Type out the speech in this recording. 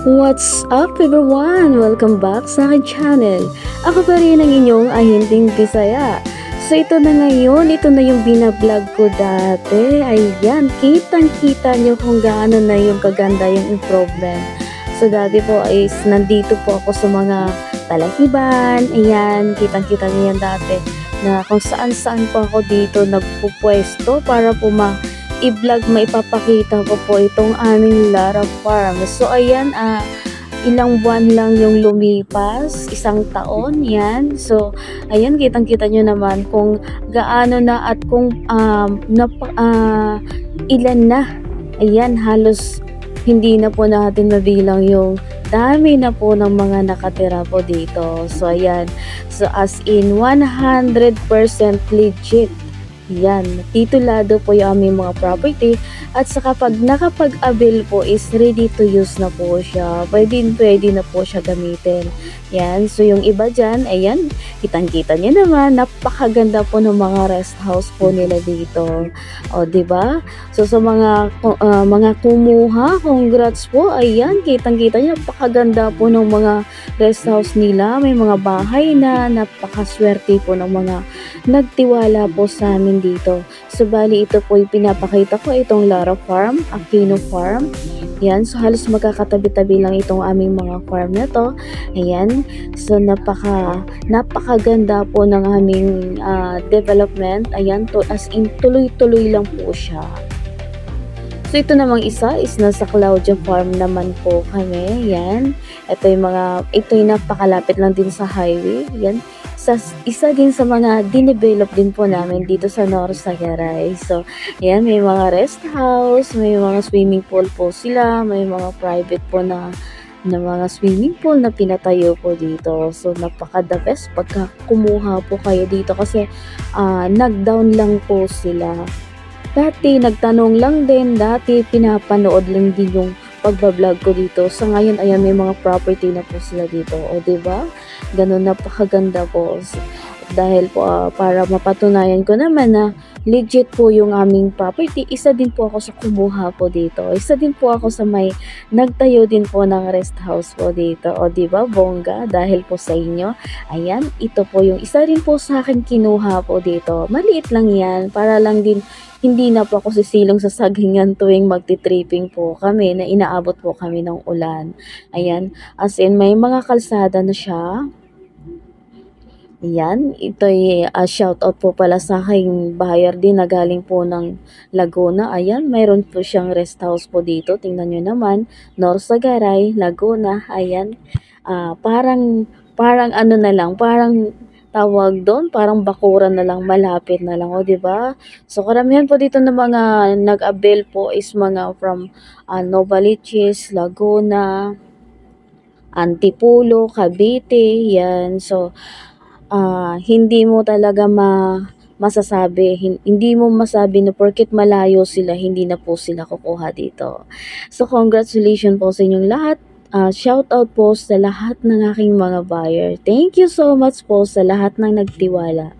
What's up everyone? Welcome back sa aking channel. Ako pa rin ang inyong ahinding Bisaya. So ito na ngayon, ito na yung binablog ko dati. Ayan, kitang-kita nyo kung gaano na yung kaganda yung improvement. So dati po is nandito po ako sa mga Talahiban. Ayan, kitang-kita nyo yan dati. Na kung saan-saan po ako dito nagpupwesto para po i-vlog, maipapakita ko po itong aming Lara Farm. So ayan, ilang buwan lang yung lumipas, isang taon yan. So ayan, kitang-kita nyo naman kung gaano na at kung ilan na. Ayan, halos hindi na po natin mabilang yung dami na po ng mga nakatira po dito. So ayan, so as in 100% legit. Yan, titulado po yung aming mga property at saka pag nakapag-avail po is ready to use na po siya. Pwede na po siya gamitin. Yan, so yung iba dyan, ayan, kitang-kita niyo naman, napakaganda po ng mga rest house po nila dito. O, diba? So sa mga kumuha, congrats po, ayan, kitang-kita niyo, napakaganda po ng mga rest house nila. May mga bahay na, napakaswerte po ng mga nagtiwala po sa amin dito. So bali ito po yung pinapakita ko, itong Lara Farm, Aquino Farm. Yan, so halos magkakatabi-tabi lang itong aming mga farm na to. Ayan, so napakaganda po ng aming development. Ayan, as in tuloy-tuloy lang po siya. So ito namang isa is nasa Claudia Farm naman po kami. Yan, ito yung napakalapit lang din sa highway. Yan, isa din sa mga dinevelop din po namin dito sa North Sagaray. So, yan, may mga rest house, may mga swimming pool po sila, may mga private po na mga swimming pool na pinatayo po dito. So, napaka-the best pagka kumuha po kayo dito kasi nag-down lang po sila. Dati, nagtanong lang din, dati pinapanood lang din yung pagbablog ko dito. So ngayon, ayan, may mga property na po sila dito. O, diba? Ganun, napakaganda po. Dahil po, para mapatunayan ko naman na legit po yung aming property, isa din po ako sa kumuha po dito. Isa din po ako sa may nagtayo din po ng rest house po dito. O, diba? Bongga, dahil po sa inyo. Ayan, ito po yung isa din po sa akin kinuha po dito. Maliit lang yan, para lang din hindi na po ako sisilong sa saghingan tuwing magti-tripping po kami na inaabot po kami ng ulan. Ayan, as in may mga kalsada na siya. Ayan, ito'y shoutout po pala sa aking buyer din na galing po ng Laguna. Ayan, mayroon po siyang rest house po dito. Tingnan nyo naman, North Sagaray, Laguna. Ayan, parang ano na lang, parang tawag doon, parang bakuran na lang, malapit na lang, o diba? So karamihan po dito ng mga nag-avail po is mga from Novaliches, Laguna, Antipolo, Cavite, yan. So hindi mo talaga masasabi, hindi mo masabi na porket malayo sila, hindi na po sila kukuha dito. So congratulations po sa inyong lahat. Shout out po sa lahat ng aking mga buyer. Thank you so much po sa lahat ng nagtiwala.